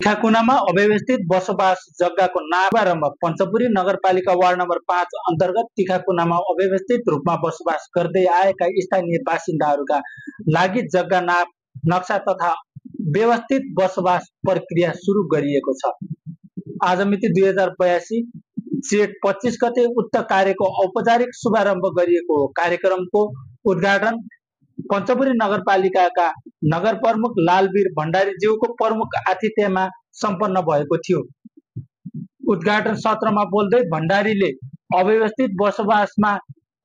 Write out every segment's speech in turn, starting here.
टिकाकुनामा अव्यवस्थित बसोबास जग्गाको शुभारम्भ पञ्चपुरी नगरपालिका वार्ड नम्बर 5 अन्तर्गत टिकाकुनामा अव्यवस्थित रूपमा बसोबास गर्दै आएका स्थानीय बासिन्दाहरूका लागि जग्गा नाप नक्सा तथा व्यवस्थित बसोबास प्रक्रिया सुरु गरिएको छ। आज मिति 2082 जेठ 25 गते उक्त कार्यको औपचारिक शुभारम्भ गरिएको कार्यक्रमको उद्घाटन पञ्चपुरी नगरपालिकाका नगर प्रमुख लालवीर भण्डारीज्यूको प्रमुख आतिथ्यमा सम्पन्न भएको थियो। उद्घाटन सत्रमा बोल्दै भण्डारीले अव्यवस्थित बसोबासमा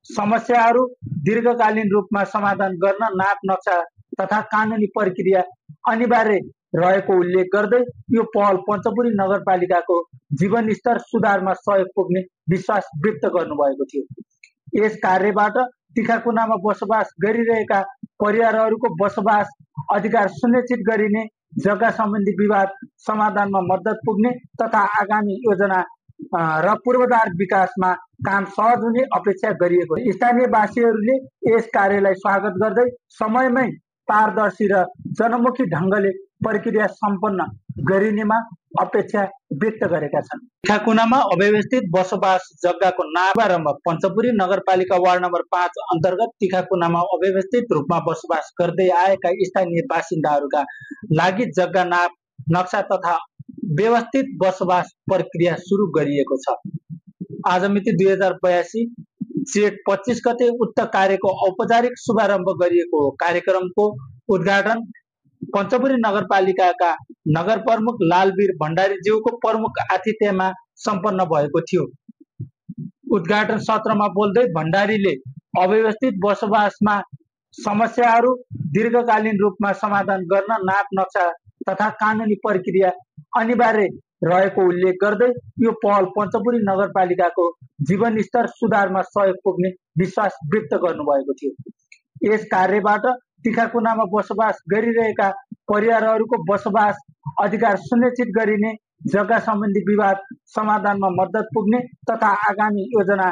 समस्याहरू दीर्घकालीन रूपमा समाधान गर्न नाप नक्सा तथा कानुनी प्रक्रिया अनिवार्य रहेको उल्लेख गर्दै यो पहल पञ्चपुरी नगरपालिकाको जीवनस्तर सुधारमा सहयोग पुग्ने विश्वास व्यक्त गर्नुभएको थियो। यस कार्यबाट टिकाकुनामा बसोबास गरिरहेका परिवारहरूको बसोबास अधिकार सुनिश्चित गरिने, जग्गा सम्बन्धी विवाद समाधानमा मद्दत पुग्ने तथा आगामी योजना र पूर्वाधार विकासमा काम सहज हुने अपेक्षा गरिएको। स्थानीयवासीहरूले यस कार्यलाई स्वागत गर्दै समयमै पारदर्शी र जनमुखी ढङ्गले प्रक्रिया सम्पन्न गरिनेमा अपेक्षा व्यक्त गरेका छन्। टिकाकुनामा अव्यवस्थित बसोबास जग्गाको शुभारम्भ पञ्चपुरी नगरपालिका वार्ड नम्बर 5 अन्तर्गत टिकाकुनामा अव्यवस्थित रूपमा बसोबास गर्दै आएका स्थानीय बासिन्दाहरूका लागि जग्गा नाप नक्सा तथा व्यवस्थित बसोबास प्रक्रिया सुरु गरिएको छ। आज मिति 2082 जेठ 25 गते उक्त कार्यको औपचारिक शुभारम्भ गरिएको कार्यक्रमको उद्घाटन पञ्चपुरी नगरपालिकाका नगर प्रमुख लालवीर भण्डारीज्यूको प्रमुख आतिथ्यमा सम्पन्न भएको थियो। उद्घाटन सत्रमा बोल्दै भण्डारीले अव्यवस्थित बसोबासमा समस्याहरू दीर्घकालीन रूपमा समाधान गर्न नाप नक्सा तथा कानुनी प्रक्रिया अनिवार्य रहेको उल्लेख गर्दै यो पहल पञ्चपुरी नगरपालिकाको जीवनस्तर सुधारमा सहयोग पुग्ने विश्वास व्यक्त गर्नुभएको थियो। यस कार्यबाट टिकाकुनामा बसोबास गरिरहेका परिवारहरूको बसोबास अधिकार सुनिश्चित गरिने, जग्गा सम्बन्धी विवाद समाधानमा मद्दत पुग्ने तथा आगामी योजना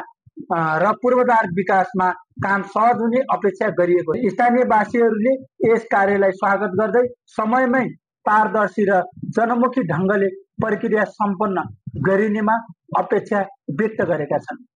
र पूर्वाधार विकासमा काम सहज हुने अपेक्षा गरिएको। स्थानीयवासीहरूले यस कार्यलाई स्वागत गर्दै समयमै पारदर्शी र जनमुखी ढङ्गले प्रक्रिया सम्पन्न गरिनेमा अपेक्षा व्यक्त गरेका छन्।